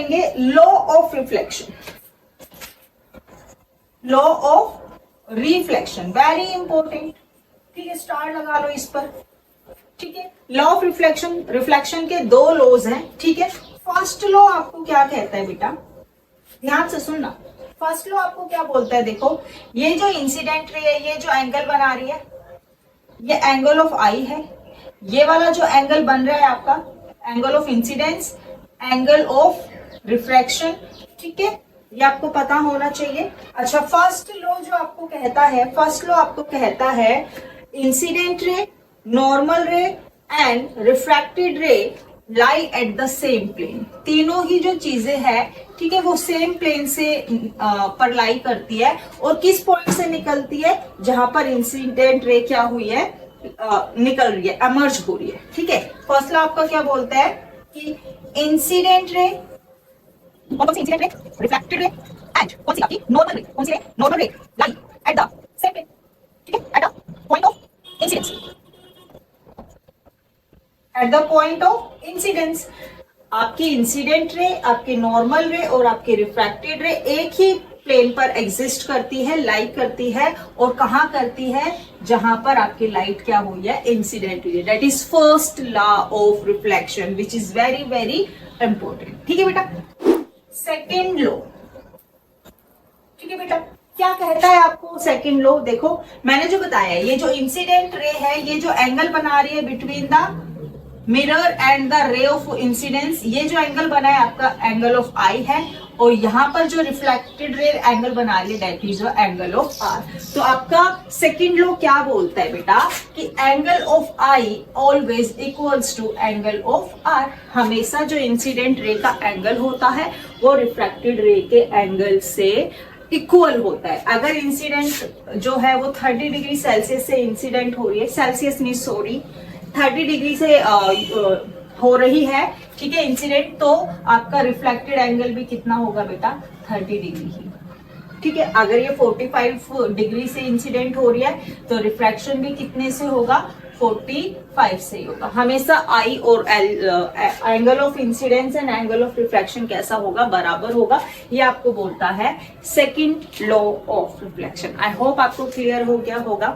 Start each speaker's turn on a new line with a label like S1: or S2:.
S1: करेंगे law of reflection, law of reflection, very important. ठीक है, स्टार लगा लो इस पर। ठीक है, लॉ ऑफ रिफ्लेक्शन, रिफ्लेक्शन के दो लॉज हैं। ठीक है, फर्स्ट लॉ आपको क्या कहता है बेटा, ध्यान से सुनना। फर्स्ट लॉ आपको क्या बोलता है, देखो ये जो इंसिडेंट रे है, ये जो एंगल बना रही है, ये एंगल ऑफ आई है। ये वाला जो एंगल बन रहा है आपका, angle of incidence, angle of refraction. ठीक है, ये आपको पता होना चाहिए। अच्छा, फर्स्ट लॉ जो आपको कहता है, फर्स्ट लॉ आपको कहता है इंसिडेंट रे, नॉर्मल रे and refracted ray lie at the same plane. तीनों ही जो चीजें हैं, ठीक है, वो सेम प्लेन से पर लाई करती है और किस पॉइंट से निकलती है, जहां पर इंसिडेंट रे क्या हुई है, निकल रही है, एमर्ज हो रही है। ठीक है, फर्स्ट लॉ आपका क्या बोलता है कि इंसिडेंट रे, कौन सी incident ray, reflected ray and कौन सी आपकी नॉर्मल रे, कौन सी ray, normal ray lie at the same plane. ठीक है, at the point of incidence, at the point of incidence. आपकी इंसिडेंट रे, आपके नॉर्मल रे और आपके रिफ्रैक्टेड रे एक ही प्लेन पर एग्जिस्ट करती है, लाइट करती है, और कहां करती है, जहां पर आपकी लाइट क्या हुई है, इंसिडेंट हुई है। That is first law of reflection which is very very important. ठीक है बेटा, सेकेंड लॉ, ठीक है बेटा, क्या कहता है आपको सेकेंड लॉ, देखो मैंने जो बताया, ये जो इंसिडेंट रे है, ये जो एंगल बना रही है between the mirror and the ray of incidence, ये जो एंगल बना है आपका एंगल ऑफ आई है, और यहां पर जो रिफ्लेक्टेड रे एंगल बना रही है that is angle of R. तो आपका सेकंड लॉ क्या बोलता है बेटा कि angle of I always equals to angle of R. हमेशा जो इंसिडेंट रे का एंगल होता है वो रिफ्लेक्टेड रे के एंगल से इक्वल होता है। अगर इंसिडेंट जो है वो 30 डिग्री सेल्सियस से इंसिडेंट हो रही है, सेल्सियस नहीं सॉरी 30 डिग्री से हो रही है, ठीक है, इंसिडेंट, तो आपका रिफ्लेक्टेड एंगल भी कितना होगा बेटा, 30 डिग्री ही। ठीक है, अगर ये 45 डिग्री से इंसिडेंट हो रही है तो रिफ्रैक्शन भी कितने से होगा, 45 से ही होगा। हमेशा आई और angle of incidence and angle of refraction कैसा होगा, बराबर होगा। ये आपको बोलता है second law of reflection. I hope आपको क्लियर हो गया होगा।